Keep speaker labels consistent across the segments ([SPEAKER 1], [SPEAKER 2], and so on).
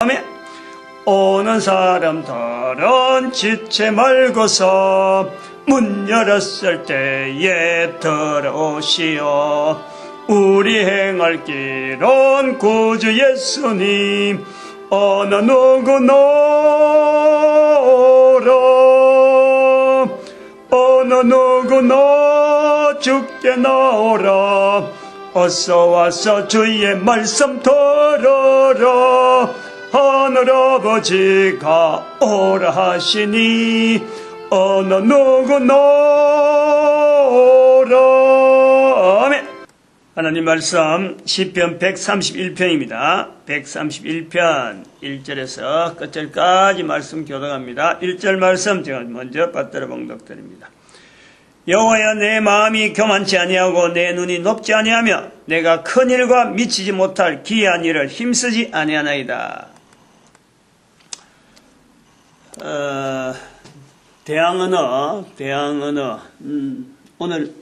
[SPEAKER 1] 다음에 오는 사람들은 지체 말고서 문 열었을 때에 들어오시오. 우리 행할 길은 구주 예수님 어느 누구노라 어느 누구나 주께 나오라. 어서 와서 주의 말씀 들어라. 하늘아버지가 오라 하시니 어느 누구나 오라. 아멘. 하나님 말씀 시편 131편입니다. 131편 1절에서 끝절까지 말씀 교독합니다. 1절 말씀 제가 먼저 받들어 봉독드립니다. 여호와여, 내 마음이 교만치 아니하고 내 눈이 높지 아니하며 내가 큰 일과 미치지 못할 기이한 일을 힘쓰지 아니하나이다. 대항언어 오늘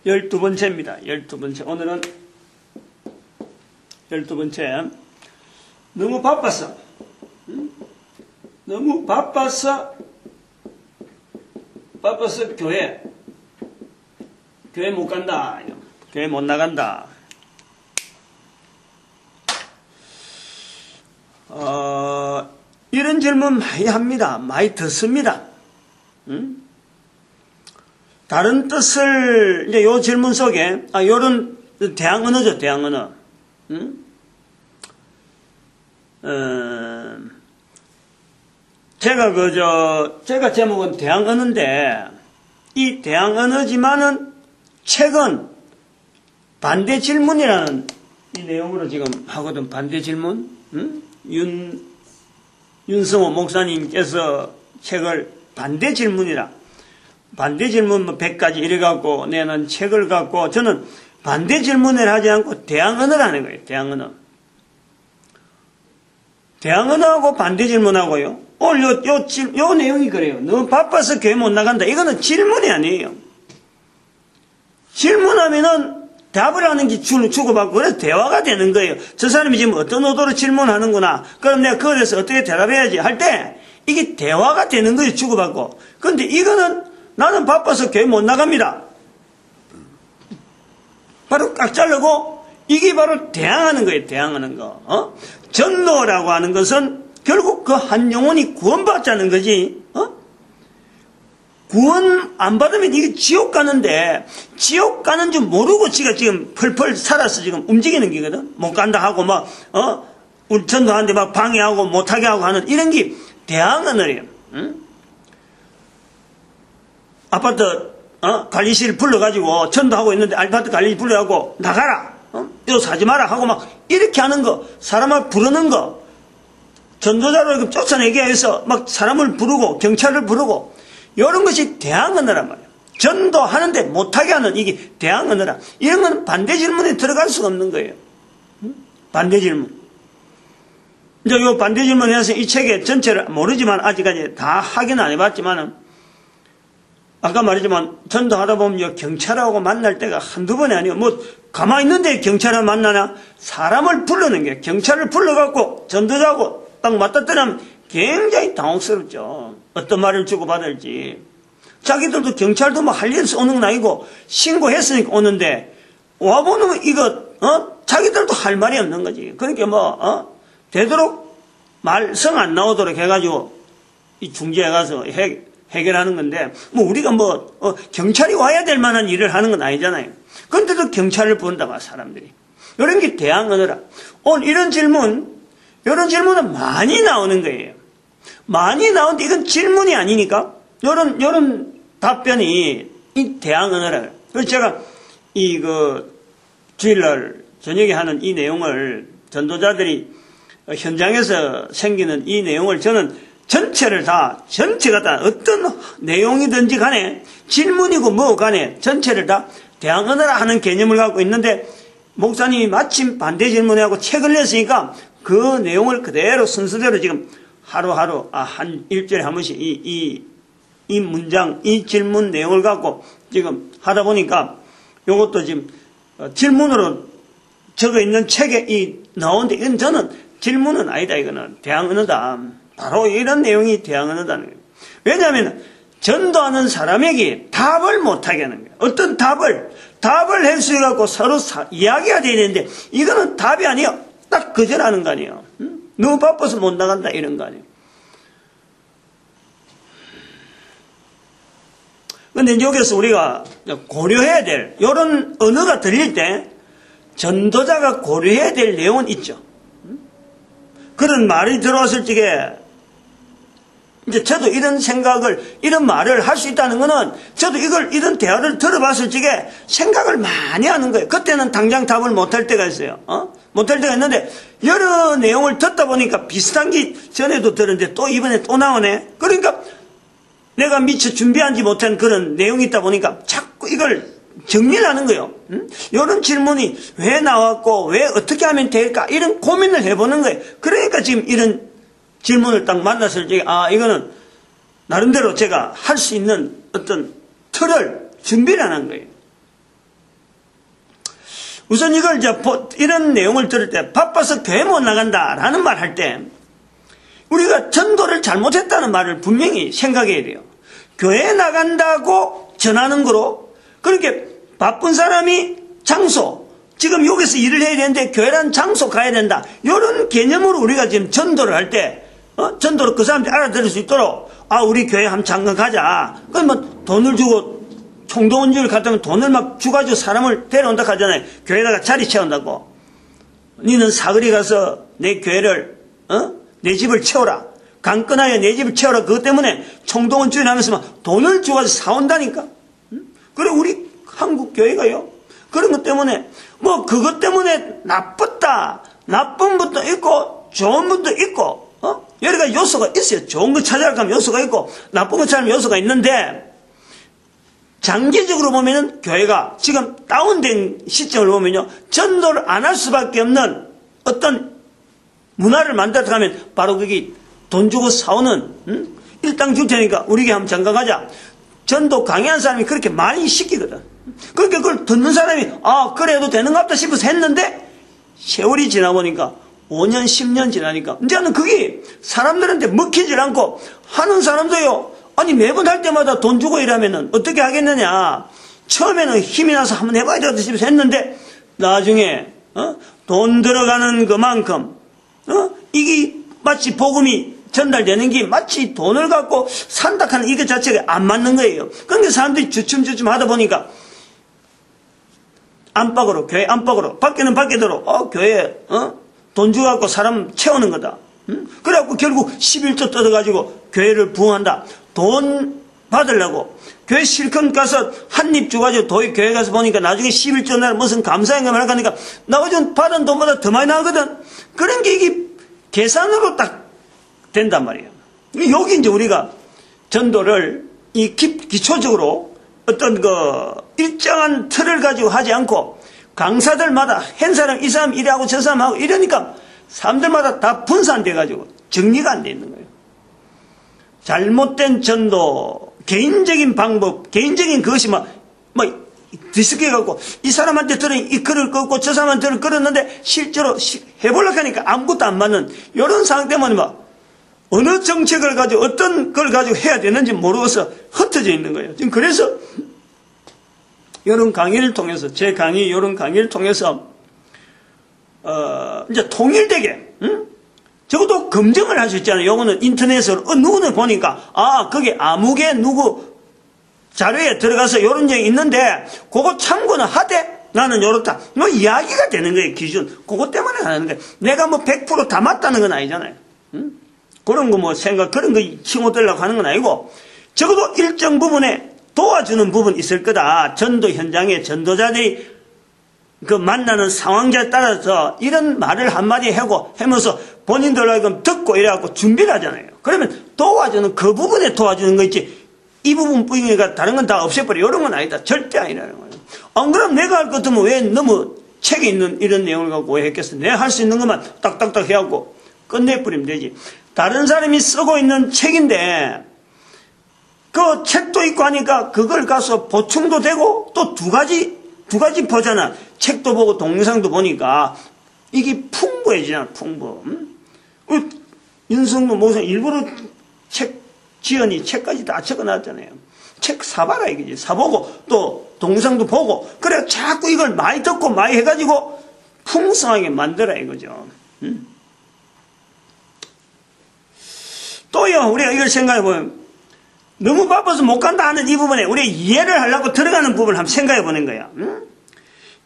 [SPEAKER 1] 12번째입니다. 12번째. 오늘은 12번째. 너무 바빴어. 너무 바빠서 교회 못 간다. 교회 못 나간다. 이런 질문 많이 합니다. 많이 듣습니다. 다른 뜻을, 이제 요 질문 속에, 요런 대항언어죠, 대항언어. 제가 제목은 대항언어인데, 이 대항언어지만은 책은 반대 질문이라는 이 내용으로 지금 하거든. 반대 질문. 윤성호 목사님께서 책을 반대 질문이라, 반대 질문 100가지 이래갖고 내는 책을 갖고, 저는 반대 질문을 하지 않고 대항언어라는 거예요. 대항언어. 대항언어하고 반대 질문하고요. 오늘 요 내용이 그래요. 너무 바빠서 교회 못 나간다. 이거는 질문이 아니에요. 질문하면은 답을 하는 게 주고받고, 그래서 대화가 되는 거예요. 저 사람이 지금 어떤 의도로 질문하는구나. 그럼 내가 그거에 대해서 어떻게 대답해야지 할 때, 이게 대화가 되는 거예요. 주고받고. 근데 이거는 나는 바빠서 교회 못 나갑니다. 바로 깍 자르고, 이게 바로 대항하는 거예요. 대항하는 거. 전도라고 하는 것은 결국 그 한 영혼이 구원받자는 거지. 구원 안 받으면 이게 지옥 가는데, 지옥 가는 줄 모르고 지가 지금 펄펄 살아서 지금 움직이는 게거든. 못 간다 하고 우리 전도하는데 막 방해하고 못하게 하고 하는 이런 게 대항언어래요. 아파트 관리실 불러가지고 전도하고 있는데 아파트 관리실 불러가지고 나가라. 이거 사지 마라 하고 막 이렇게 하는 거, 사람을 부르는 거, 전도자로 쫓아내게 해서 막 사람을 부르고 경찰을 부르고, 이런 것이 대항언어란 말이에요. 전도하는데 못하게 하는 이게 대항언어라. 이런 건 반대 질문에 들어갈 수가 없는 거예요. 반대 질문. 이제 이 반대 질문에 해서 이 책의 전체를 모르지만, 아직까지 다 확인 안 해봤지만은, 아까 말했지만, 전도하다 보면 경찰하고 만날 때가 한두 번이 아니고, 가만히 있는데 경찰을 만나나? 사람을 부르는 게, 경찰을 불러갖고 전도자하고 딱 맞닥뜨리면 굉장히 당혹스럽죠. 어떤 말을 주고받을지. 자기들도 경찰도 할 일 오는 건 아니고, 신고했으니까 오는데, 와보면 자기들도 할 말이 없는 거지. 그러니까 되도록 성 안 나오도록 해가지고, 이 중재에 가서 해결하는 건데, 우리가 경찰이 와야 될 만한 일을 하는 건 아니잖아요. 그런데도 경찰을 부른다, 사람들이. 이런 게 대항언어라. 오늘 이런 질문은 많이 나오는 거예요. 많이 나오는데 이건 질문이 아니니까, 요런 답변이 이 대항언어라. 그래서 제가 주일날 저녁에 하는 이 내용을, 전도자들이 현장에서 생기는 이 내용을 저는 전체가 다 어떤 내용이든지 간에, 질문이고 뭐 간에 전체를 다 대항언어라 하는 개념을 갖고 있는데, 목사님이 마침 반대 질문하고 책을 냈으니까 그 내용을 그대로 순서대로 지금 하루하루 한 일주일에 한 번씩 이 문장, 이 질문 내용을 갖고 지금 하다 보니까 요것도 지금 질문으로 적어 있는 책에 나오는데 이건 저는 질문은 아니다. 이거는 대항 언어다. 바로 이런 내용이 대항 언어다는 거예요. 왜냐하면 전도하는 사람에게 답을 못하게 하는 거예요. 어떤 답을 해수해갖고 서로 이야기가 돼야 되는데 이거는 답이 아니에요. 딱 거절하는 거 아니에요. 너무 바빠서 못 나간다 이런 거 아니에요. 근데 여기서 우리가 고려해야 될 이런 언어가 들릴 때 전도자가 고려해야 될 내용은 있죠. 그런 말이 들어왔을 적에 이제 저도 이런 말을 할 수 있다는 거는 저도 이런 대화를 들어봤을 적에 생각을 많이 하는 거예요. 그때는 당장 답을 못할 때가 있어요. 못할 때가 있는데 여러 내용을 듣다 보니까 비슷한 게 전에도 들었는데 또 이번에 또 나오네. 그러니까 내가 미처 준비하지 못한 그런 내용이 있다 보니까 자꾸 이걸 정리하는 거예요. 이런 질문이 왜 나왔고 왜 어떻게 하면 될까 이런 고민을 해보는 거예요. 그러니까 지금 이런 질문을 딱 만났을 때 이거는 나름대로 제가 할 수 있는 어떤 틀을 준비를 하는 거예요. 우선 이걸 이런 내용을 들을 때 바빠서 교회 못 나간다라는 말 할 때 우리가 전도를 잘못했다는 말을 분명히 생각해야 돼요. 교회에 나간다고 전하는 거로 그렇게 바쁜 사람이 장소 지금 여기서 일을 해야 되는데 교회라는 장소 가야 된다. 이런 개념으로 우리가 지금 전도를 할 때 전도를 그 사람들이 알아들을 수 있도록 우리 교회 한번 잠깐 가자. 그러면 돈을 주고 총동원지를 갔다면 돈을 막 주가지고 사람을 데려온다 하잖아요. 교회에다가 자리 채운다고. 너는 사거리 가서 내 교회를 내 집을 채워라. 강건하여 내 집을 채워라. 그것 때문에 총동원 주인하면서 막 돈을 주가지고 사온다니까. 그리고 우리 한국 교회가요. 그런 것 때문에 그것 때문에 나빴다. 나쁜 것도 있고 좋은 것도 있고 여러 가지 요소가 있어요. 좋은 거 찾아가면 요소가 있고 나쁜 거 찾으면 요소가 있는데 장기적으로 보면은 교회가 지금 다운된 시점을 보면요. 전도를 안 할 수밖에 없는 어떤 문화를 만들어가면 바로 그게 돈 주고 사오는 일당 줄 테니까 우리 교회 한번 잠깐 가자. 전도 강의한 사람이 그렇게 많이 시키거든. 그러니까 그걸 듣는 사람이 그래도 되는가 보다 싶어서 했는데 세월이 지나보니까 5년 10년 지나니까 이제는 그게 사람들한테 먹히질 않고 하는 사람도요. 아니 매번 할 때마다 돈 주고 일하면은 어떻게 하겠느냐. 처음에는 힘이 나서 한번 해봐야 되겠다 싶어서 했는데 나중에 돈 들어가는 그만큼 이게 마치 복음이 전달되는 게 마치 돈을 갖고 산다 하는 이것 자체가 안 맞는 거예요. 그러니까 사람들이 주춤주춤 하다 보니까 안팎으로 교회 안팎으로 밖에는 밖에대로 교회에 돈 주고 사람 채우는 거다. 그래갖고 결국 11조 뜯어가지고 교회를 부흥한다. 돈 받으려고 교회 실컷 가서 한 입 주가지고 교회 가서 보니까 나중에 11조 날 무슨 감사행금을 하니까 나머지는 받은 돈보다 더 많이 나거든. 그런 게 이게 계산으로 딱 된단 말이에요. 여기 이제 우리가 전도를 기초적으로 어떤 일정한 틀을 가지고 하지 않고 강사들마다 한 사람 이 사람 이래하고 저 사람 하고 이러니까 사람들마다 다 분산돼 가지고 정리가 안 돼 있는 거예요. 잘못된 전도, 개인적인 방법, 개인적인 그것이 뒤섞여갖고 이 사람한테 들은 이 글을 껐고 저 사람한테 들은 끌었는데 실제로 해보려고 하니까 아무것도 안 맞는 이런 상황 때문에 어느 정책을 가지고 어떤 걸 가지고 해야 되는지 모르고서 흩어져 있는 거예요. 지금 그래서 이런 강의를 통해서 제 강의 이런 강의를 통해서 이제 통일되게 적어도 검증을 할 수 있잖아요. 요거는 인터넷으로 누구는 보니까 그게 아무개 누구 자료에 들어가서 요런 적이 있는데 그거 참고는 하되 나는 요렇다. 이야기가 되는 거예요. 기준. 그것 때문에 하는 거예요. 내가 100% 다 맞다는 건 아니잖아요. 그런 거 그런 거 칭호되려고 하는 건 아니고 적어도 일정 부분에 도와주는 부분이 있을 거다. 전도 현장에 전도자들이 만나는 상황자에 따라서 이런 말을 한마디 하면서 본인들로 하여금 듣고 이래갖고 준비를 하잖아요. 그러면 도와주는 그 부분에 도와주는 거 있지. 이 부분뿐이니까 다른 건 다 없애버려. 이런 건 아니다. 절대 아니라는 거예요. 안 그럼 내가 할 것 같으면 왜 너무 책에 있는 이런 내용을 갖고 왜 했겠어. 내가 할 수 있는 것만 딱딱딱 해갖고 끝내버리면 되지. 다른 사람이 쓰고 있는 책인데 그 책도 있고 하니까 그걸 가서 보충도 되고 또 두 가지 버전은 책도 보고 동영상도 보니까 이게 풍부해지잖아, 풍부. 윤석열 목사 일부러 지연이 책까지 다 적어놨잖아요. 책 사봐라 이거지. 사보고 또 동영상도 보고 그래 자꾸 이걸 많이 듣고 많이 해가지고 풍성하게 만들어 이거죠. 또요, 우리가 이걸 생각해보면 너무 바빠서 못 간다 하는 이 부분에 우리가 이해를 하려고 들어가는 부분을 한번 생각해보는 거야.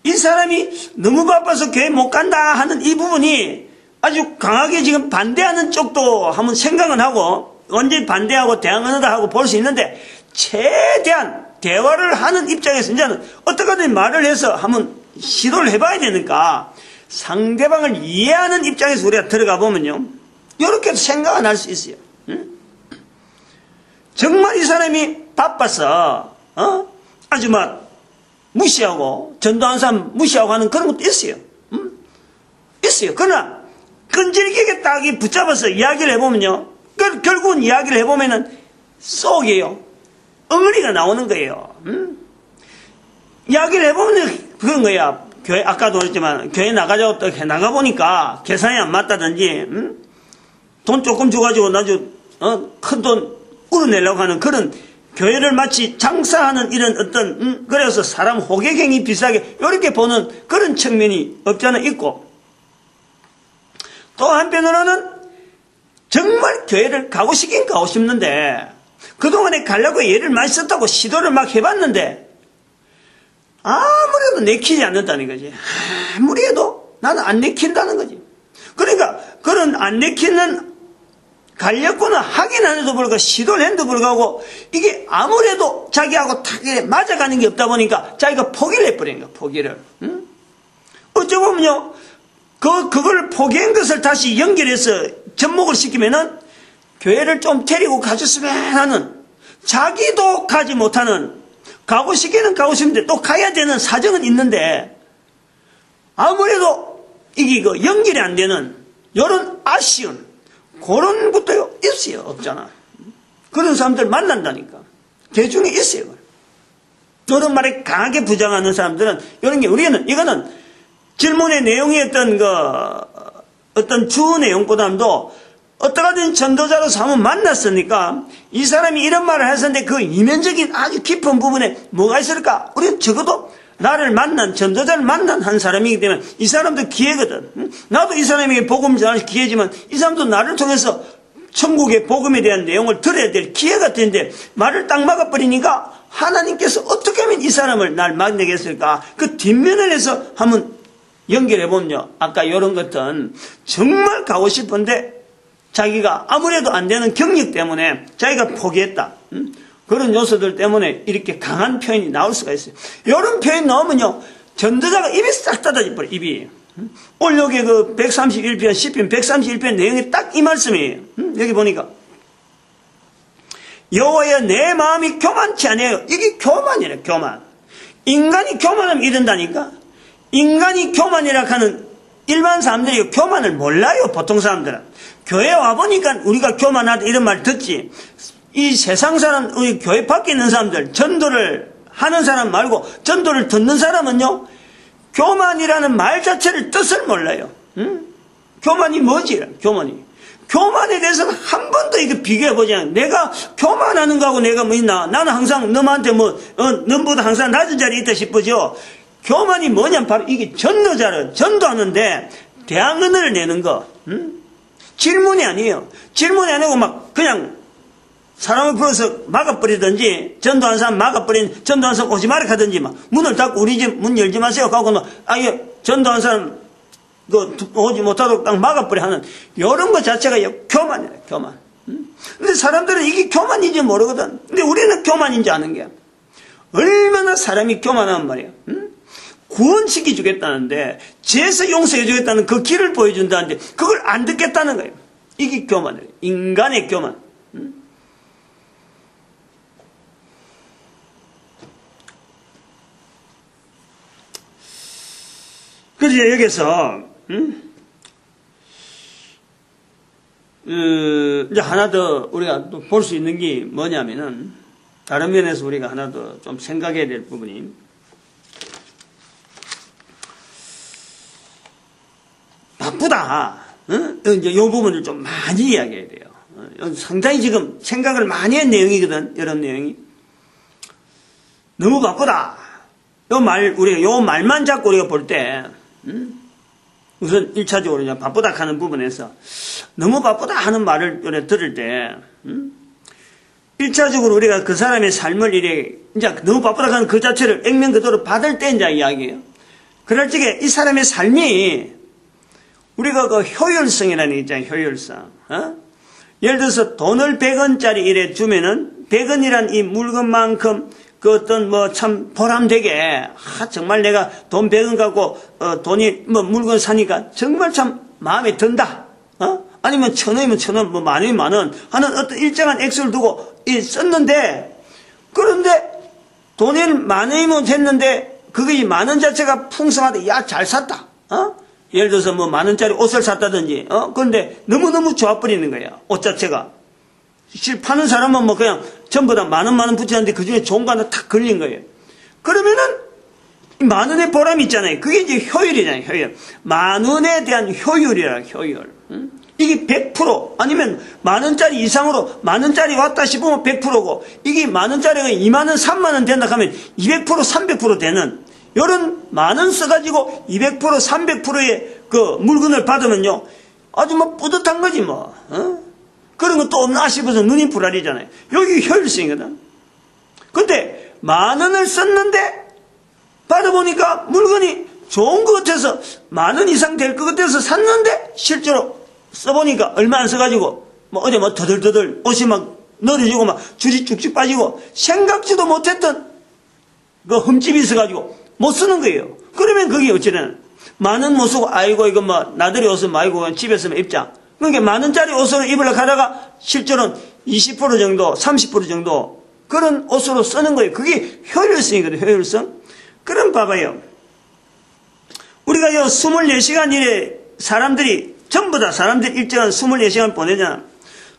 [SPEAKER 1] 이 사람이 너무 바빠서 교회 못 간다 하는 이 부분이 아주 강하게 지금 반대하는 쪽도 한번 생각은 하고 언제 반대하고 대항하다 하고 볼 수 있는데 최대한 대화를 하는 입장에서 이제는 어떻게든 말을 해서 한번 시도를 해봐야 되니까 상대방을 이해하는 입장에서 우리가 들어가 보면요, 이렇게 생각은 할 수 있어요. 정말 이 사람이 바빠서 아주 막 무시하고 전도하는 사람 무시하고 하는 그런 것도 있어요. 있어요. 그러나 끈질기게 딱 붙잡아서 이야기를 해보면요, 결국은 이야기를 해보면은 속이에요. 엉어리가 나오는 거예요. 이야기를 해보면 그런 거야. 교회, 아까도 그랬지만, 교회 나가자고 또 나가보니까 계산이 안 맞다든지, 돈 조금 줘가지고 나중, 큰 돈 울어내려고 하는 그런 교회를 마치 장사하는 이런 어떤, 그래서 사람 호객행위 비슷하게 이렇게 보는 그런 측면이 없잖아 있고, 또 한편으로는 정말 교회를 가고 싶긴 가고 싶는데, 그동안에 가려고 예를 많이 썼다고 시도를 막 해봤는데, 아무래도 내키지 않는다는 거지. 아무리 해도 나는 안 내킨다는 거지. 그러니까 그런 안 내키는 가려고는 하긴 안 해도 불구하고 시도를 했는데도 불구하고 이게 아무래도 자기하고 타게 맞아가는 게 없다 보니까 자기가 포기를 해버린 거야, 포기를. 어쩌 보면요, 그걸 포기한 것을 다시 연결해서 접목을 시키면은 교회를 좀 데리고 가줬으면 하는, 자기도 가지 못하는, 가고 싶기는 가고 싶은데 또 가야 되는 사정은 있는데 아무래도 이게 연결이 안 되는 이런 아쉬운 그런 것도 있어요. 없잖아. 그런 사람들 만난다니까. 개 중에 있어요. 이런 말에 강하게 부정하는 사람들은 이런 게, 우리는 이거는 질문의 내용이 어떤 주 내용보다도 어떠하든 전도자로서 한번 만났으니까 이 사람이 이런 말을 했었는데 그 이면적인 아주 깊은 부분에 뭐가 있을까? 우리는 적어도 나를 만난, 전도자를 만난 한 사람이기 때문에 이 사람도 기회거든. 나도 이 사람에게 복음 전할 기회지만 이 사람도 나를 통해서 천국의 복음에 대한 내용을 들어야 될 기회가 되는데 말을 딱 막아버리니까 하나님께서 어떻게 하면 이 사람을 날 만나겠을까? 그 뒷면을 해서 한번 연결해보면요, 아까 이런 것들은 정말 가고 싶은데 자기가 아무래도 안 되는 경력 때문에 자기가 포기했다. 그런 요소들 때문에 이렇게 강한 표현이 나올 수가 있어요. 이런 표현이 나오면요, 전도자가 입이 싹 닫아져 버려, 입이. 오늘 여기 131편, 10편, 131편 내용이 딱 이 말씀이에요. 여기 보니까. 여호와여 내 마음이 교만치 아니에요. 이게 교만이래, 교만. 인간이 교만하면 이른다니까. 인간이 교만이라 하는 일반 사람들이 교만을 몰라요, 보통 사람들은. 교회 와보니까 우리가 교만하다 이런 말 듣지. 이 세상 사람, 우리 교회 밖에 있는 사람들, 전도를 하는 사람 말고 전도를 듣는 사람은요, 교만이라는 말 자체를 뜻을 몰라요. 교만이 뭐지? 교만이. 교만에 대해서는 한 번도 이거 비교해보지 않아요. 내가 교만하는 거하고 내가 뭐 있나? 나는 항상 너한테 너보다 항상 낮은 자리에 있다 싶어져. 교만이 뭐냐면 바로 이게 전도자를 전도하는데 대항언을 내는 거. 질문이 아니에요. 질문이 아니고 막 그냥 사람을 불러서 막아버리든지, 전도한 사람 막아버린, 전도한 사람 오지 마라 하든지, 막 문을 닫고 우리 집 문 열지 마세요 하고 막 아예 전도한 사람 오지 못하도록 딱 막아버려 하는 이런 것 자체가 교만이에요. 교만. 근데 사람들은 이게 교만인지 모르거든. 근데 우리는 교만인지 아는 게 얼마나 사람이 교만한 말이에요. 구원시켜 주겠다는데, 죄에서 용서해 주겠다는 그 길을 보여준다는데 그걸 안 듣겠다는 거예요. 이게 교만이에요. 인간의 교만. 그래서 여기서 이제 하나 더 우리가 또 볼 수 있는 게 뭐냐면은, 다른 면에서 우리가 하나 더 좀 생각해야 될 부분이, 바쁘다. 이제 이 부분을 좀 많이 이야기해야 돼요. 상당히 지금 생각을 많이 한 내용이거든. 이런 내용이. 너무 바쁘다. 요 말만 잡고 우리가 볼 때, 우선 1차적으로 그냥 바쁘다 하는 부분에서 너무 바쁘다 하는 말을 들을 때, 1차적으로 우리가 그 사람의 삶을 이제 너무 바쁘다 하는 그 자체를 액면 그대로 받을 때 이제 이야기예요. 그럴 적에 이 사람의 삶이 우리가 그 효율성이라는 게 있잖아요. 효율성. 예를 들어서 돈을 100원짜리 이래 주면은 100원이란 이 물건만큼 그 어떤 참 보람되게 정말 내가 돈 100원 갖고 돈이 물건 사니까 정말 참 마음에 든다. 아니면 1,000원이면 1,000원, 만원이면 만원 하는 어떤 일정한 액수를 두고 썼는데, 그런데 돈이 10,000원이면 됐는데 그게 만원 자체가 풍성하다. 야, 잘 샀다. 예를 들어서 10,000원짜리 옷을 샀다든지, 그런데 너무너무 좋아버리는 거야. 옷 자체가. 파는 사람은 그냥 전부 다 만원 붙이는데 그 중에 좋은 거 하나 탁 걸린 거예요. 그러면은, 만원의 보람이 있잖아요. 그게 이제 효율이잖아요, 효율. 만원에 대한 효율이라, 효율. 이게 100% 아니면 만원짜리 이상으로 만원짜리 왔다 싶으면 100%고, 이게 만원짜리가 2만원, 3만원 된다 하면 200%, 300% 되는, 요런 만원 써가지고 200%, 300%의 그 물건을 받으면요, 아주 뿌듯한 거지 그런 거 또 없나 싶어서 눈이 부라리잖아요. 여기 효율성이거든. 근데 만원을 썼는데 받아보니까 물건이 좋은 것 같아서 만원 이상 될 것 같아서 샀는데 실제로 써보니까 얼마 안 써가지고 어제 더들더들 옷이 늘어지고 줄이 쭉쭉 빠지고 생각지도 못했던 그 흠집이 있어가지고 못 쓰는 거예요. 그러면 그게 어찌되나 만원 못 쓰고 아이고 이거 나들이 옷은 말고 집에서만 입자. 그러니까 만원짜리 옷을 입으려고 하다가 실제로는 20% 정도 30% 정도 그런 옷으로 쓰는 거예요. 그게 효율성이거든요. 효율성. 그럼 봐봐요. 우리가 요 24시간 일에 사람들이 전부 다 사람들이 일정한 24시간 보내잖아.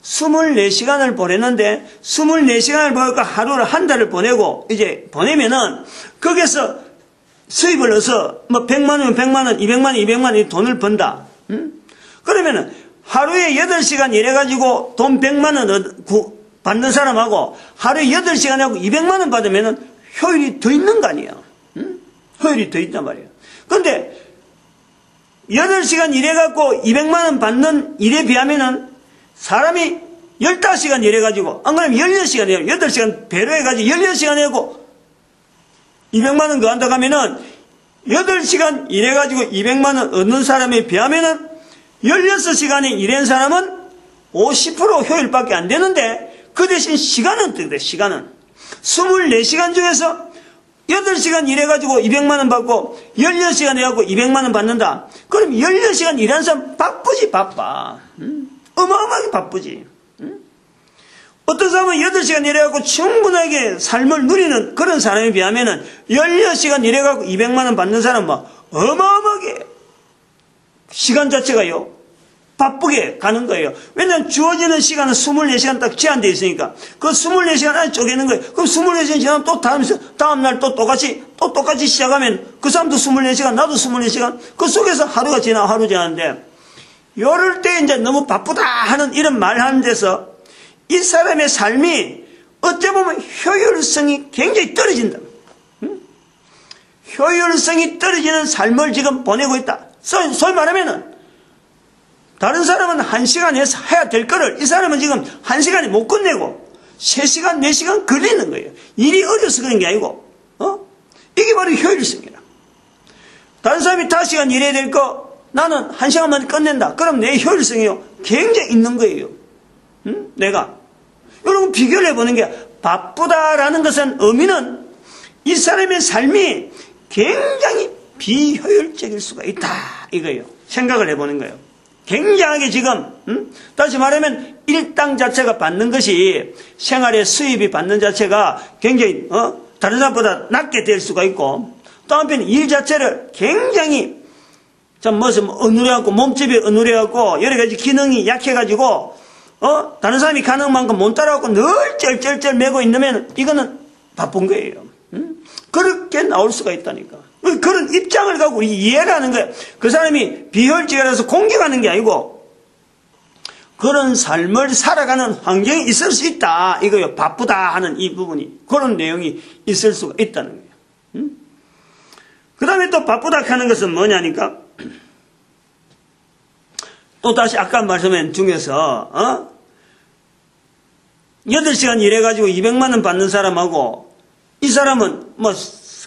[SPEAKER 1] 24시간을 보내는데 24시간을 보니까 하루를 한 달을 보내고 이제 보내면은 거기서 수입을 넣어서 100만원이면 100만원, 200만원, 200만원 돈을 번다. 그러면은 하루에 8시간 일해가지고 돈 100만원 받는 사람하고 하루에 8시간 하고 200만원 받으면은 효율이 더 있는 거 아니에요. 효율이 더 있단 말이에요. 그런데 8시간 일해갖고 200만원 받는 일에 비하면은 사람이 15시간 일해가지고 안 그러면 16시간 해요. 8시간 배로 해가지고 16시간 하고 200만원 더 한다고 하면은 8시간 일해가지고 200만원 얻는 사람에 비하면은 16시간에 일한 사람은 50% 효율밖에 안 되는데 그 대신 시간은 어떻게 돼? 시간은 24시간 중에서 8시간 일해가지고 200만원 받고 16시간 해갖고 200만원 받는다. 그럼 16시간 일한 사람 바쁘지 바빠. 어마어마하게 바쁘지. 어떤 사람은 8시간 일해갖고 충분하게 삶을 누리는 그런 사람에 비하면은 16시간 일해갖고 200만원 받는 사람은 어마어마하게 시간 자체가요 바쁘게 가는 거예요. 왜냐하면 주어지는 시간은 24시간 딱 제한되어 있으니까 그 24시간 안에 쪼개는 거예요. 그럼 24시간 지나면 또 다음날 또 똑같이 시작하면 그 사람도 24시간 나도 24시간 그 속에서 하루가 지나 하루 지나는데 요럴 때 이제 너무 바쁘다 하는 이런 말 하는 데서 이 사람의 삶이 어찌 보면 효율성이 굉장히 떨어진다. 효율성이 떨어지는 삶을 지금 보내고 있다. 소위 말하면은 다른 사람은 1시간 해서 해야 될 거를 이 사람은 지금 1시간에 못 끝내고 3시간, 4시간 걸리는 거예요. 일이 어려서 그런 게 아니고 이게 바로 효율성이라. 다른 사람이 5시간 일해야 될 거 나는 1시간 만에 끝낸다. 그럼 내 효율성이 굉장히 있는 거예요. 내가 여러분 비교를 해보는 게 바쁘다라는 것은 의미는 이 사람의 삶이 굉장히 비효율적일 수가 있다 이거예요. 생각을 해보는 거예요. 굉장하게 지금 다시 말하면 일당 자체가 받는 것이 생활의 수입이 받는 자체가 굉장히 다른 사람보다 낮게 될 수가 있고 또 한편 일 자체를 굉장히 좀 어눌해갖고 몸집이 어눌해갖고 여러 가지 기능이 약해가지고 다른 사람이 가는 만큼 못 따라갖고 늘 쩔쩔쩔 매고 있으면 이거는 바쁜 거예요. 그렇게 나올 수가 있다니까. 그런 입장을 갖고 우리 이해를 하는 거예요. 그 사람이 비효율적이라서 공격하는 게 아니고 그런 삶을 살아가는 환경이 있을 수 있다. 이거요. 바쁘다 하는 이 부분이 그런 내용이 있을 수가 있다는 거예요. 그 다음에 또 바쁘다 하는 것은 뭐냐니까 또 다시 아까 말씀한 중에서 8시간 일해가지고 200만 원 받는 사람하고 이 사람은 뭐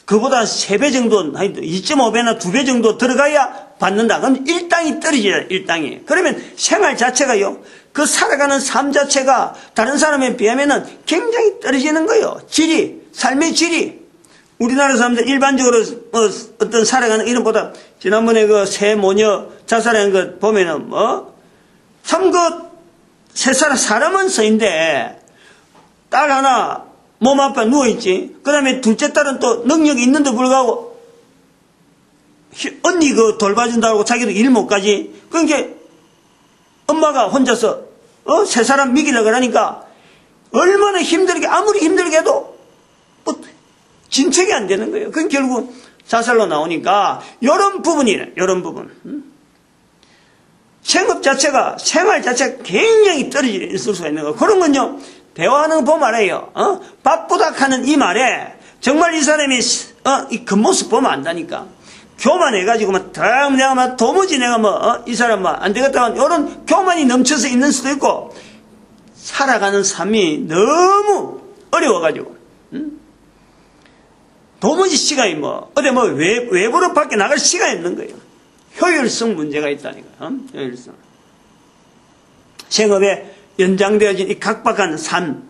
[SPEAKER 1] 그보다 3배 정도, 2.5배나 2배 정도 들어가야 받는다. 그럼 일당이 떨어져요, 일당이. 그러면 생활 자체가요, 그 살아가는 삶 자체가 다른 사람에 비하면은 굉장히 떨어지는 거예요. 삶의 질이. 우리나라 사람들 일반적으로 어떤 살아가는 이름보다 지난번에 그 새 모녀 자살한 것 보면은 참 사람은 서인데 딸 하나 몸 아파 누워있지. 그 다음에 둘째 딸은 또 능력이 있는데 불구하고 언니 돌봐준다고 자기도 일 못 가지. 그러니까 엄마가 혼자서 세 사람 먹이려고 하니까 얼마나 힘들게 아무리 힘들게 해도 진척이 안 되는 거예요. 그건 결국 자살로 나오니까 이런 부분이네. 이런 부분. 생활 자체가 굉장히 떨어질 수가 있는 거. 그런 건요. 대화하는 거 보면 알아요. 바쁘다 하는 이 말에 정말 이 사람이 이 겉모습 보면 안다니까. 교만해가지고 내가 도무지 내가 이 사람 안 되겠다. 이런 교만이 넘쳐서 있는 수도 있고 살아가는 삶이 너무 어려워가지고 도무지 시간이 어디 외부로 밖에 나갈 시간이 없는 거예요. 효율성 문제가 있다니까. 효율성. 생업에 연장되어진 이 각박한 삶,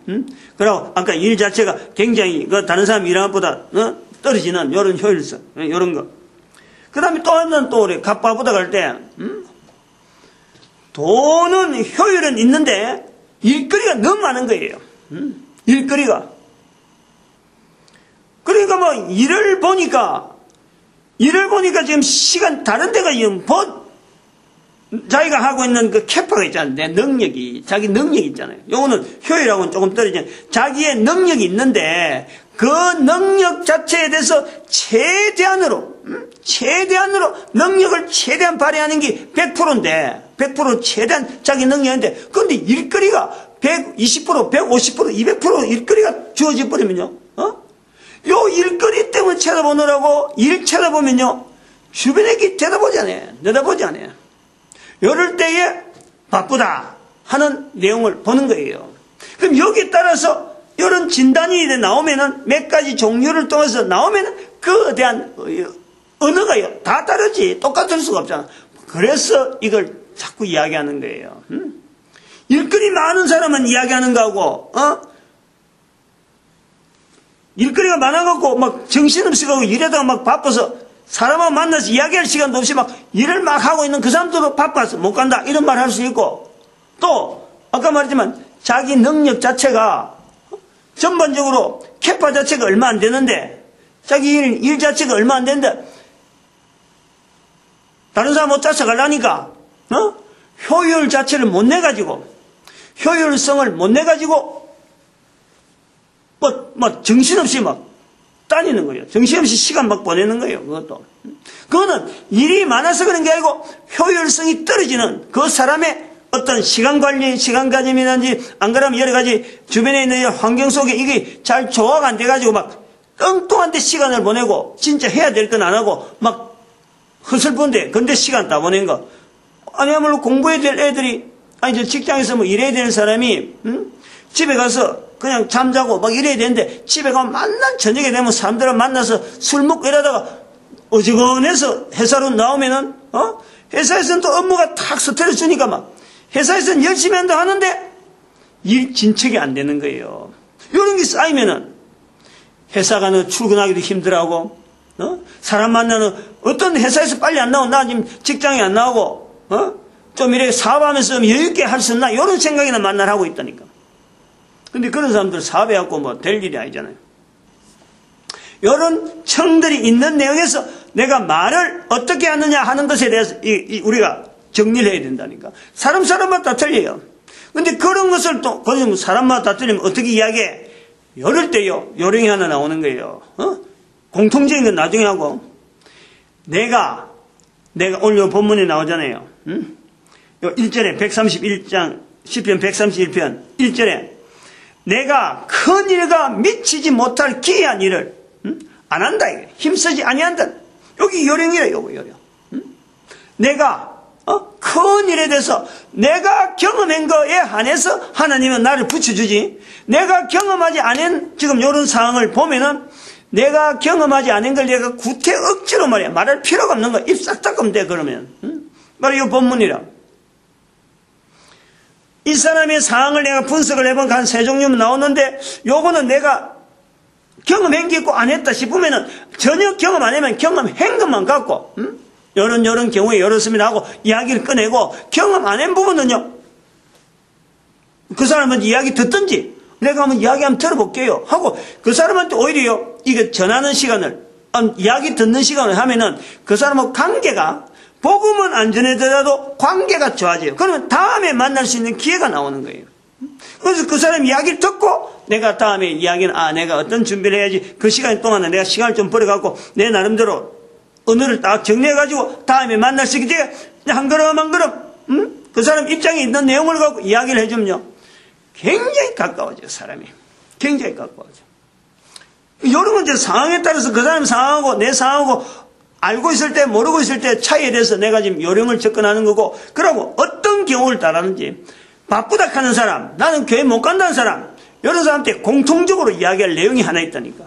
[SPEAKER 1] 그리고 아까 일 자체가 굉장히 다른 사람 일하는 것보다 떨어지는 이런 효율성, 이런 거. 그 다음에 또 하나는 또 우리 갑바보다 갈 때, 돈은 효율은 있는데 일거리가 너무 많은 거예요. 일거리가. 그러니까 일을 보니까 지금 시간 다른 데가 지금 자기가 하고 있는 그 캐파가 있잖아요. 내 능력이, 자기 능력이 있잖아요. 요거는 효율하고는 조금 떨어지는 자기의 능력이 있는데 그 능력 자체에 대해서 최대한으로 능력을 최대한 발휘하는 게 100%인데 100% 최대한 자기 능력인데 그런데 일거리가 120%, 150%, 200% 일거리가 주어져 버리면요. 요 일거리 때문에 쳐다보느라고 일 쳐다보면요. 주변에 쳐다보지 않아요. 이럴 때에 바쁘다 하는 내용을 보는 거예요. 그럼 여기에 따라서 이런 진단이 나오면은 몇 가지 종류를 통해서 나오면은 그에 대한 언어가요. 다 다르지. 똑같을 수가 없잖아. 그래서 이걸 자꾸 이야기하는 거예요. 일거리 많은 사람은 이야기하는 거하고, 일거리가 많아갖고 정신없이 가고 일하다가 바빠서 사람하고 만나서 이야기할 시간도 없이 일을 하고 있는 그 사람들도 바빠서 못 간다. 이런 말 할 수 있고, 또, 아까 말했지만 자기 능력 자체가 전반적으로 캐파 자체가 얼마 안 되는데, 자기 일 자체가 얼마 안 되는데, 다른 사람 못 쫓아가려니까, 효율 자체를 못 내가지고, 효율성을 못 내가지고, 정신없이 다니는 거예요. 정신없이 시간 보내는 거예요. 그거는 일이 많아서 그런 게 아니고 효율성이 떨어지는 그 사람의 어떤 시간 관리, 시간 가짐이라든지 안 그러면 여러 가지 주변에 있는 환경 속에 이게 잘 조화가 안 돼가지고 엉뚱한 데 시간을 보내고 진짜 해야 될 건 안 하고 허슬픈데 근데 시간 다 보낸 거. 아니야말로 공부해야 될 애들이 저 직장에서 일해야 되는 사람이 집에 가서 그냥 잠자고 이래야 되는데 집에 가면 저녁에 되면 사람들을 만나서 술 먹고 이러다가 어지간해서 회사로 나오면은 회사에서는 또 업무가 탁 스트레스 주니까 회사에서는 열심히 한다 하는데 일 진척이 안 되는 거예요. 이런 게 쌓이면은 회사 가는 출근하기도 힘들어하고 사람 만나는 어떤 회사에서 빨리 안 나오고 나 지금 직장에 안 나오고 좀 이렇게 사업하면서 여유있게 할 수 있나 이런 생각이나 만날 하고 있다니까. 근데 그런 사람들 사업해갖고 될 일이 아니잖아요. 이런 청들이 있는 내용에서 내가 말을 어떻게 하느냐 하는 것에 대해서 우리가 정리를 해야 된다니까. 사람마다 틀려요. 근데 그런 것을 또 사람마다 틀리면 어떻게 이야기해? 이럴 때요 요령이 하나 나오는 거예요. 공통적인 건 나중에 하고 내가 오늘 요 본문에 나오잖아요. 요 1절에 131장 시편 131편 1절에 내가 큰 일과 미치지 못할 기이한 일을 안 한다. 힘쓰지 아니한다. 여기 요령이래. 요령. 내가 큰 일에 대해서 내가 경험한 거에 한해서 하나님은 나를 붙여주지. 내가 경험하지 않은 지금 이런 상황을 보면은 내가 경험하지 않은 걸 내가 구태 억지로 말할 필요가 없는 거. 입 싹 닦으면 돼. 그러면 바로 이 본문이라. 이 사람의 상황을 내가 분석을 해보면 한 세 종류면 나오는데 요거는 내가 경험한 게 있고 안 했다 싶으면은 전혀 경험 안 하면 경험한 것만 갖고 이런 경우에 이렇습니다 하고 이야기를 꺼내고 경험 안 한 부분은요 그 사람한테 이야기 듣든지 내가 한번 이야기 한번 들어볼게요 하고 그 사람한테 오히려 이게 전하는 시간을 이야기 듣는 시간을 하면은 그 사람하고 관계가 복음은 안 전해더라도 관계가 좋아져요. 그러면 다음에 만날 수 있는 기회가 나오는 거예요. 그래서 그 사람 이야기를 듣고 내가 다음에 이야기는 내가 어떤 준비를 해야지 그 시간 동안에 내가 시간을 좀 버려갖고 내 나름대로 언어를 딱 정리해가지고 다음에 만날 수 있게 한 걸음 한 걸음 그 사람 입장에 있는 내용을 갖고 이야기를 해주면요 굉장히 가까워져요. 사람이 굉장히 가까워져. 이런 건 이제 상황에 따라서 그 사람 상황하고 내 상황하고 알고 있을 때 모르고 있을 때 차이에 대해서 내가 지금 요령을 접근하는 거고 그러고 어떤 경우를 따르는지 바쁘다 하는 사람 나는 교회 못 간다는 사람 이런 사람한테 공통적으로 이야기할 내용이 하나 있다니까.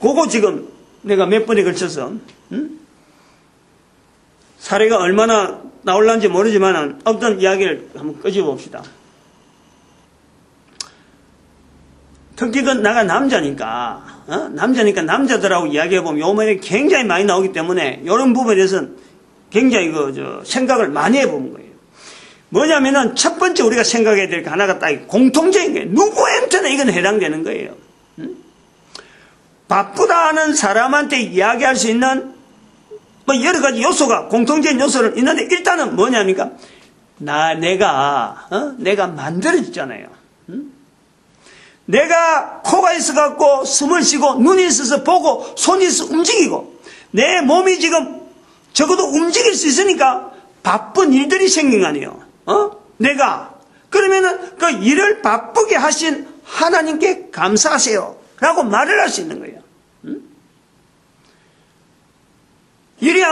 [SPEAKER 1] 그거 지금 내가 몇 번에 걸쳐서 사례가 얼마나 나올란지 모르지만 어떤 이야기를 한번 끄집어 봅시다. 특히 그 나가 남자니까 남자들하고 이야기해보면 요 말이 굉장히 많이 나오기 때문에 이런 부분에 대해서는 굉장히 생각을 많이 해보는 거예요. 뭐냐면은 첫 번째 우리가 생각해야 될 게 하나가 딱 공통적인 거예요. 누구한테나 이건 해당되는 거예요. 바쁘다 하는 사람한테 이야기할 수 있는 뭐 여러 가지 요소가 공통적인 요소는 있는데 일단은 뭐냐니까 내가 만들어졌잖아요. 내가 코가 있어갖고 숨을 쉬고 눈이 있어서 보고 손이 있어서 움직이고 내 몸이 지금 적어도 움직일 수 있으니까 바쁜 일들이 생긴 거 아니에요. 내가 그러면은 그 일을 바쁘게 하신 하나님께 감사하세요 라고 말을 할 수 있는 거예요. 일이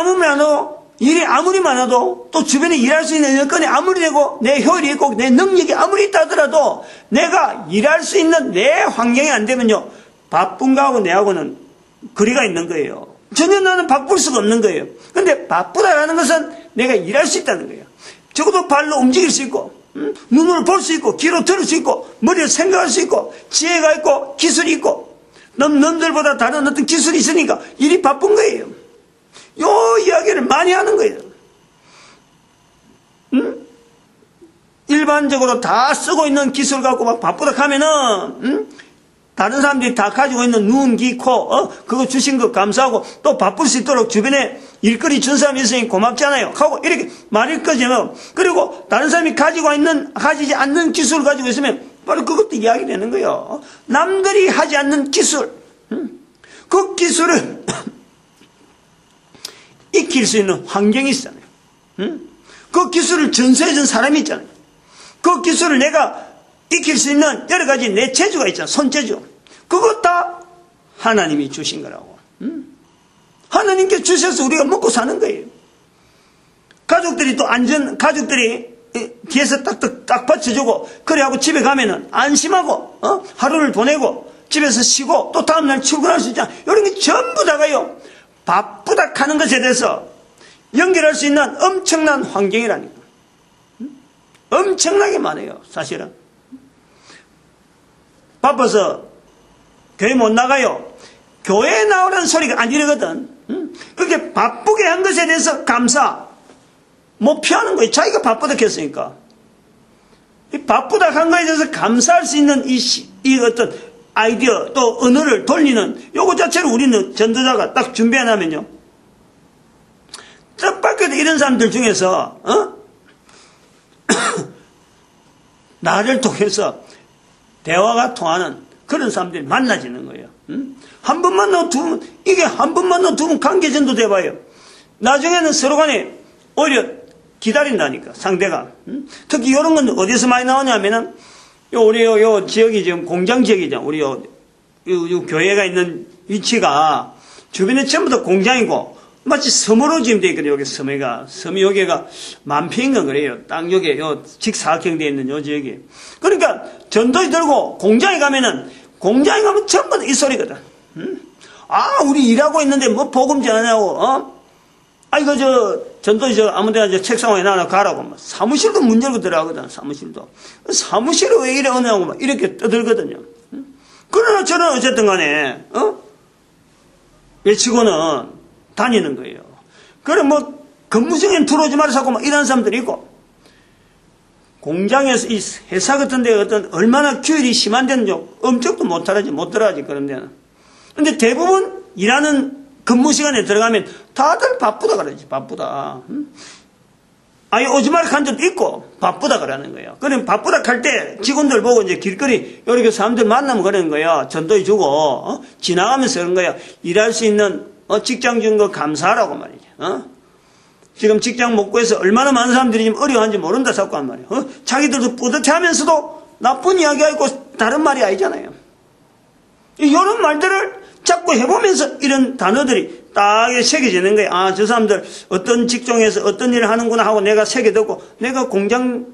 [SPEAKER 1] 아무리 많아도 또 주변에 일할 수 있는 여건이 아무리 되고 내 효율이 있고 내 능력이 아무리 있다 하더라도 내가 일할 수 있는 내 환경이 안 되면요 바쁜 거하고 내하고는 거리가 있는 거예요. 전혀 나는 바쁠 수가 없는 거예요. 근데 바쁘다라는 것은 내가 일할 수 있다는 거예요. 적어도 발로 움직일 수 있고 눈으로 볼 수 있고 귀로 들을 수 있고 머리로 생각할 수 있고 지혜가 있고 기술이 있고 남들보다 다른 어떤 기술이 있으니까 일이 바쁜 거예요. 요 이야기를 많이 하는 거예요. 일반적으로 다 쓰고 있는 기술 갖고 막 바쁘다 하면은 다른 사람들이 다 가지고 있는 눈, 귀, 코 그거 주신 거 감사하고 또 바쁠 수 있도록 주변에 일거리 준 사람이 있으니 고맙잖아요 하고 이렇게 말일 거지만 그리고 다른 사람이 가지지 않는 기술을 가지고 있으면 바로 그것도 이야기되는 거예요. 남들이 하지 않는 기술 그 기술을 익힐 수 있는 환경이 있잖아요. 그 기술을 전수해준 사람이 있잖아요. 그 기술을 내가 익힐 수 있는 여러 가지 내 재주가 있잖아. 손재주. 그것 다 하나님이 주신 거라고. 하나님께 주셔서 우리가 먹고 사는 거예요. 가족들이 뒤에서 딱 받쳐주고 그래하고 집에 가면은 안심하고 하루를 보내고 집에서 쉬고 또 다음날 출근할 수 있잖아. 이런 게 전부 다가요. 바쁘다 하는 것에 대해서 연결할 수 있는 엄청난 환경이라니까. 엄청나게 많아요. 사실은. 바빠서 교회 못 나가요. 교회에 나오라는 소리가 아니거든. 그렇게 바쁘게 한 것에 대해서 감사 못 피하는 거예요. 자기가 바쁘다 했으니까. 이 바쁘다 한 거에 대해서 감사할 수 있는 이 어떤 아이디어 또 언어를 돌리는 요거 자체를 우리는 전도자가 딱 준비 안 하면요. 뜻밖에도 이런 사람들 중에서 나를 통해서 대화가 통하는 그런 사람들이 만나지는 거예요. 한 번 만나고 두 번, 이게 한 번 만나고 두 번 관계 전도 돼봐요. 나중에는 서로 간에 오히려 기다린다니까, 상대가. 특히 이런 건 어디서 많이 나오냐면은, 우리 요 지역이 지금 공장 지역이죠. 우리 요 교회가 있는 위치가 주변에 전부 다 공장이고, 마치 섬으로 지금 돼 있거든요. 여기 섬이 여기가 만평인가 그래요. 땅 여기 요 직사각형 돼 있는 요 지역이. 그러니까 전도지 들고 공장에 가면 전부 다 이 소리거든. 아, 우리 일하고 있는데 뭐 복음 전하냐고, 이거 전도지 아무 데나 책상 위에 놔놔 가라고. 막 사무실도 문 열고 들어가거든, 사무실도. 사무실을 왜 이래 오냐고 막 이렇게 떠들거든요. 그러나 저는 어쨌든 간에, 외치고는 다니는 거예요. 그래, 뭐, 근무중엔 들어오지 말아서 하고 막 이런 사람들이 있고, 공장에서 이 회사 같은 데 얼마나 규율이 심한 데는 엄청도 못 들어가지, 그런 데는. 근데 대부분 일하는 근무 시간에 들어가면 다들 바쁘다 그러지, 바쁘다. 아예 오지 말라 한 적도 있고, 바쁘다 그러는 거예요. 그럼 바쁘다 할 때 직원들 보고 이제 길거리, 이렇게 사람들 만나면 그러는 거예요. 전도해 주고, 지나가면서 그런 거예요. 일할 수 있는, 직장 준 거 감사하라고 말이죠. 지금 직장 못 구해서 얼마나 많은 사람들이 지금 어려워하는지 모른다 자꾸 한 말이에요. 자기들도 뿌듯해 하면서도 나쁜 이야기가 있고 다른 말이 아니잖아요. 이런 말들을 자꾸 해보면서 이런 단어들이 딱 새겨지는 거예요. 아, 저 사람들 어떤 직종에서 어떤 일을 하는구나 하고 내가 새겨듣고, 내가 공장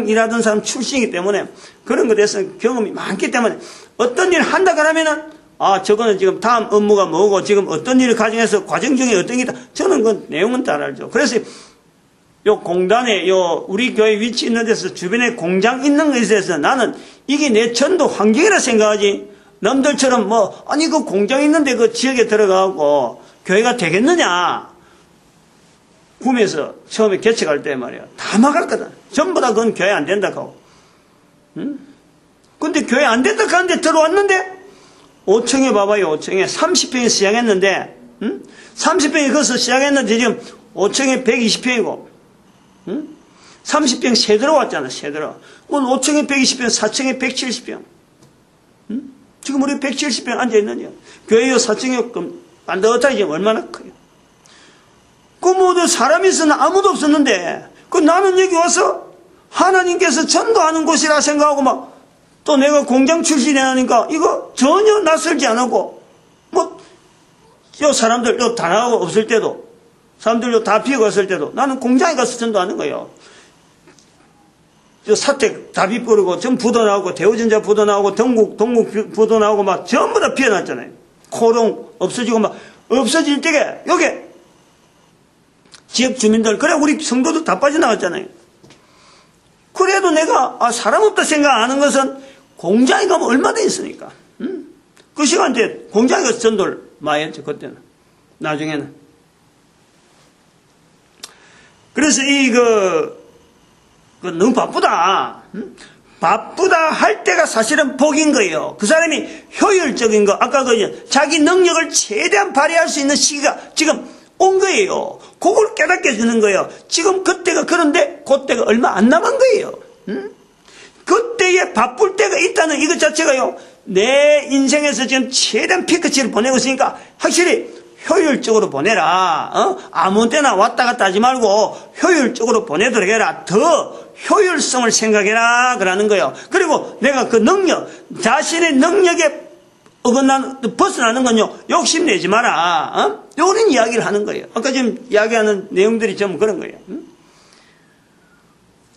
[SPEAKER 1] 일하던 사람 출신이기 때문에 그런 것에 대해서 경험이 많기 때문에 어떤 일을 한다 그러면은, 아, 저거는 지금 다음 업무가 뭐고 지금 어떤 일을 가정해서 과정 중에 어떤 게 있다. 저는 그 내용은 다 알죠. 그래서 요 공단에 우리 교회 위치 있는 데서 주변에 공장 있는 것에 대해서 나는 이게 내 전도 환경이라 생각하지, 남들처럼 그 공장 있는데 그 지역에 들어가고 교회가 되겠느냐. 구매에서 처음에 개척할 때 말이야. 다 막았거든. 전부 다 그건 교회 안 된다 하고. 근데 교회 안 된다 하는데 들어왔는데, 5층에 봐봐요, 5층에 30평에 시작했는데, 30평에 거기서 시작했는데 지금 5층에 120평이고, 30평 새 들어왔잖아, 새 들어. 오늘 5층에 120평, 4층에 170평. 지금 우리 170평 앉아있느냐. 교회 요 4층에 반듯하게 지금 얼마나 커요. 모두 사람이 있었나 아무도 없었는데, 나는 여기 와서 하나님께서 전도하는 곳이라 생각하고 또 내가 공장 출신이라니까 이거 전혀 낯설지 않고, 요 사람들 요 다 나가고 없을 때도, 사람들 요 다 비어가 없을 때도 나는 공장에 가서 전도하는 거예요. 사택 다 비버리고 전 부도 나오고 대우전자 부도 나오고 동국 부도 나오고 전부 다 비어났잖아요. 코롱 없어지고 없어질 때에 여기 지역 주민들, 그래 우리 성도도 다 빠져나갔잖아요. 그래도 내가 사람 없다 생각하는 것은 공장에 가면 얼마나 있으니까. 그 시간대 공장에 가서 전도를 많이 했죠, 그때는. 나중에는. 그래서 너무 바쁘다. 바쁘다 할 때가 사실은 복인 거예요. 그 사람이 효율적인 거, 아까 자기 능력을 최대한 발휘할 수 있는 시기가 지금 온 거예요. 그걸 깨닫게 해주는 거예요. 지금 그때가 그런데 그때가 얼마 안 남은 거예요. 그때에 바쁠 때가 있다는 이것 자체가요, 내 인생에서 지금 최대한 피크치를 보내고 있으니까 확실히 효율적으로 보내라. 아무 때나 왔다 갔다 하지 말고 효율적으로 보내도록 해라. 더 효율성을 생각해라. 그러는 거예요. 그리고 내가 그 능력, 자신의 능력에 벗어나는 건요, 욕심내지 마라. 이런 이야기를 하는 거예요. 아까 지금 이야기하는 내용들이 전부 그런 거예요.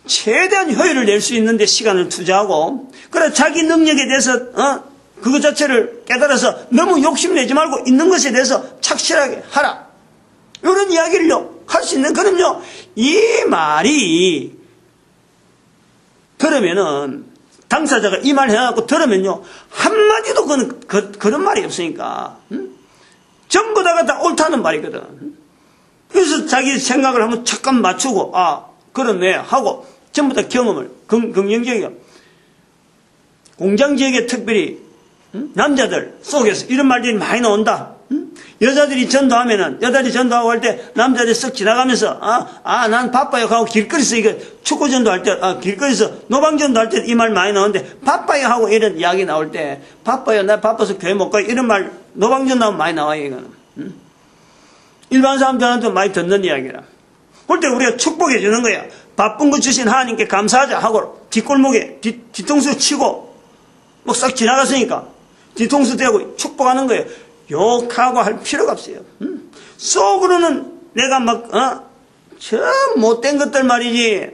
[SPEAKER 1] 최대한 효율을 낼 수 있는데 시간을 투자하고, 그래 자기 능력에 대해서 그것 자체를 깨달아서 너무 욕심내지 말고 있는 것에 대해서 착실하게 하라. 이런 이야기를요 할 수 있는, 그럼요 이 말이 들으면은, 당사자가 이 말 해갖고 들으면요 한마디도 그런 말이 없으니까 전부 다가 옳다는 말이거든. 그래서 자기 생각을 한번 잠깐 맞추고, 그러네 하고 전부 다 경험을 긍정적이요. 공장 지역에 특별히 남자들 속에서 이런 말들이 많이 나온다. 여자들이 전도하면은, 여자들이 전도하고 할 때 남자들이 쓱 지나가면서 난 바빠요 하고 길거리에서 이거 축구 전도할 때, 길거리에서 노방 전도할 때 이 말 많이 나오는데, 바빠요 하고 이런 이야기 나올 때, 바빠요 나 바빠서 교회 못 가요 이런 말 노방 전도하면 많이 나와요. 이거는 일반 사람들한테 많이 듣는 이야기라. 그럴 때 우리가 축복해 주는 거야. 바쁜 거 주신 하나님께 감사하자 하고 뒷골목에 뒤통수 치고 뭐 싹 지나갔으니까 뒤통수 대고 축복하는 거예요. 욕하고 할 필요가 없어요. 속으로는 내가 막 저 못된 것들 말이지,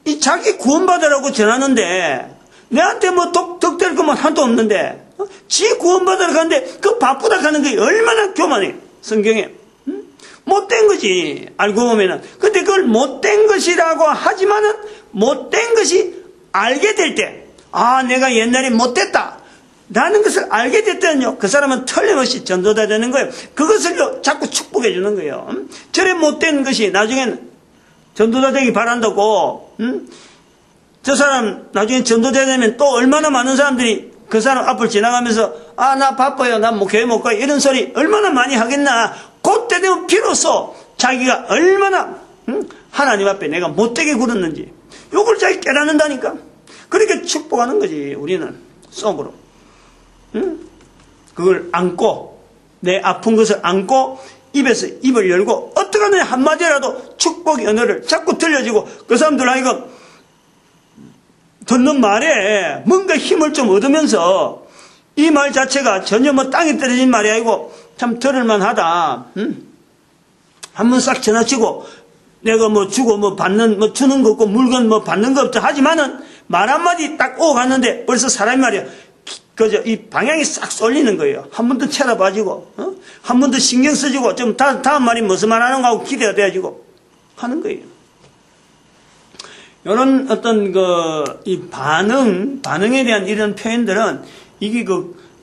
[SPEAKER 1] 이 자기 구원받으라고 전하는데 내한테 뭐 덕될 것만 하나도 없는데 지 구원받으러 가는데 그 바쁘다 하는 게 얼마나 교만해. 성경에 못된 거지 알고 보면은. 근데 그걸 못된 것이라고 하지만은 못된 것이 알게 될 때, 내가 옛날에 못됐다 라는 것을 알게 됐더니요, 그 사람은 틀림없이 전도자 되는 거예요. 그것을 자꾸 축복해 주는 거예요. 저래 못된 것이 나중에는 전도자 되기 바란다고. 저 사람 나중에 전도자 되면 또 얼마나 많은 사람들이 그 사람 앞을 지나가면서 나 바빠요, 난 뭐 교회 못 가요, 이런 소리 얼마나 많이 하겠나. 그때 되면 비로소 자기가 얼마나 하나님 앞에 내가 못되게 굴었는지 요걸 자기 깨닫는다니까. 그렇게 축복하는 거지. 우리는 속으로 그걸 안고, 내 아픈 것을 안고 입에서 입을 열고 어떻게 하면 한마디라도 축복의 언어를 자꾸 들려주고 그 사람들 하여금 듣는 말에 뭔가 힘을 좀 얻으면서 이 말 자체가 전혀 뭐 땅에 떨어진 말이 아니고 참 들을만하다. 한번 싹 지나치고 내가 뭐 주고 뭐 받는 뭐 주는 거 없고 물건 뭐 받는 거 없다 하지만은 말 한마디 딱 오고 갔는데 벌써 사람이 말이야 그저 이 방향이 싹 쏠리는 거예요. 한 번 더 쳐다봐지고 한 번 더 신경 써주고 좀 다음 말이 무슨 말 하는 거 하고 기대가 돼가지고 하는 거예요. 이런 어떤 이 반응에 대한 이런 표현들은 이게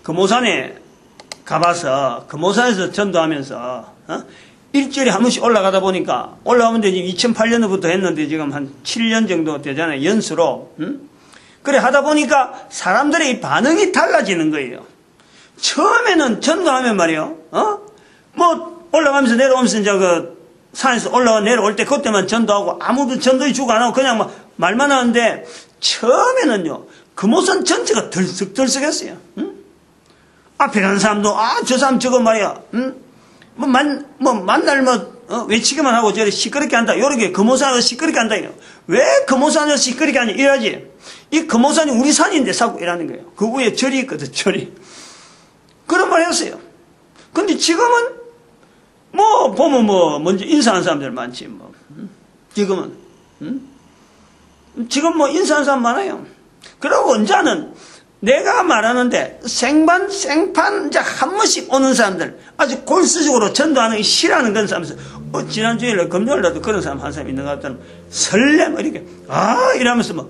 [SPEAKER 1] 금오산에 가봐서 금오산에서 전도하면서 일주일에 한 번씩 올라가다 보니까 올라가면 이제 2008년부터 했는데 지금 한 7년 정도 되잖아요. 연수로. 그래 하다 보니까 사람들의 반응이 달라지는 거예요. 처음에는 전도하면 말이요. 뭐 올라가면서 내려오면서 이제 산에서 올라와 내려올 때 그때만 전도하고 아무도 전도에 주고 안 하고 그냥 막 말만 하는데 처음에는요. 금오산 전체가 들썩들썩했어요. 앞에 가는 사람도 저 사람 저거 말이야. 만날 외치기만 하고 저래 시끄럽게 한다. 요렇게 금오산에서 시끄럽게 한다. 왜 금오산에서 시끄럽게 하냐 이래야지. 이 금오산이 우리 산인데 사고 이라는 거예요. 그 위에 절이 있거든, 절이. 그런 말 했어요. 근데 지금은 보면 먼저 인사하는 사람들 많지, 지금은. 지금 인사하는 사람 많아요. 그리고 언제는 내가 말하는데 생판 이제 한 번씩 오는 사람들, 아주 골수적으로 전도하는 게 싫어하는 그런 사람들, 지난주에 금요일에도 그런 사람 한 사람 있는 것 같다면 설렘 이렇게 이러면서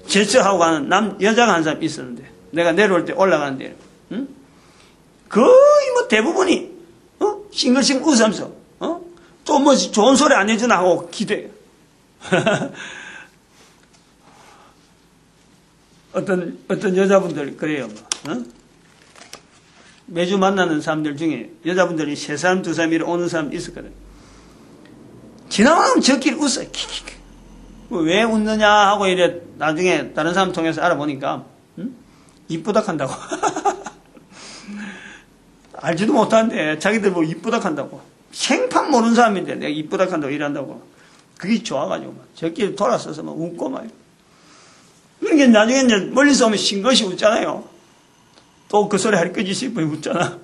[SPEAKER 1] 제쳐하고 가는 여자가 한 사람 있었는데 내가 내려올 때 올라가는데 거의 대부분이 싱글싱글 웃으면서 또 좋은 소리 안 해주나 하고 기대요. 어떤 여자분들 그래요. 매주 만나는 사람들 중에 여자분들이 3사람 2사람 이렇게 오는 사람 있었거든. 지나가면 저끼리 웃어. 왜 웃느냐 하고 이래 나중에 다른 사람 통해서 알아보니까 이쁘다 한다고. 알지도 못하는데 자기들 이쁘다 한다고. 생판 모르는 사람인데 내가 이쁘다 한다고 이런다고. 그게 좋아가지고 저끼리 돌아서서 웃고 막. 그러니까 나중에 이제 멀리서 오면 싱긋이 웃잖아요. 또 그 소리 할 거지 싶어 웃잖아.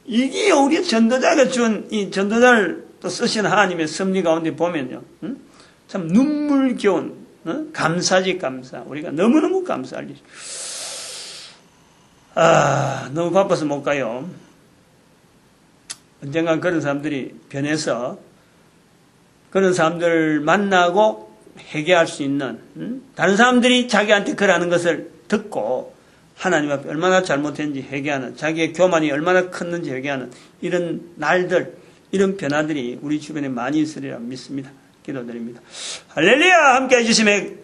[SPEAKER 1] 이게 우리 전도자가 준 이 전도자를 또 쓰신 하나님의 섭리 가운데 보면요. 참 눈물겨운 감사지 감사. 우리가 너무너무 감사할 일. 너무 바빠서 못 가요. 언젠가 그런 사람들이 변해서 그런 사람들을 만나고 회개할 수 있는 다른 사람들이 자기한테 그러는 것을 듣고 하나님 앞에 얼마나 잘못했는지 회개하는, 자기의 교만이 얼마나 컸는지 회개하는 이런 날들, 이런 변화들이 우리 주변에 많이 있으리라 믿습니다. 기도드립니다. 할렐루야! 함께 해주시면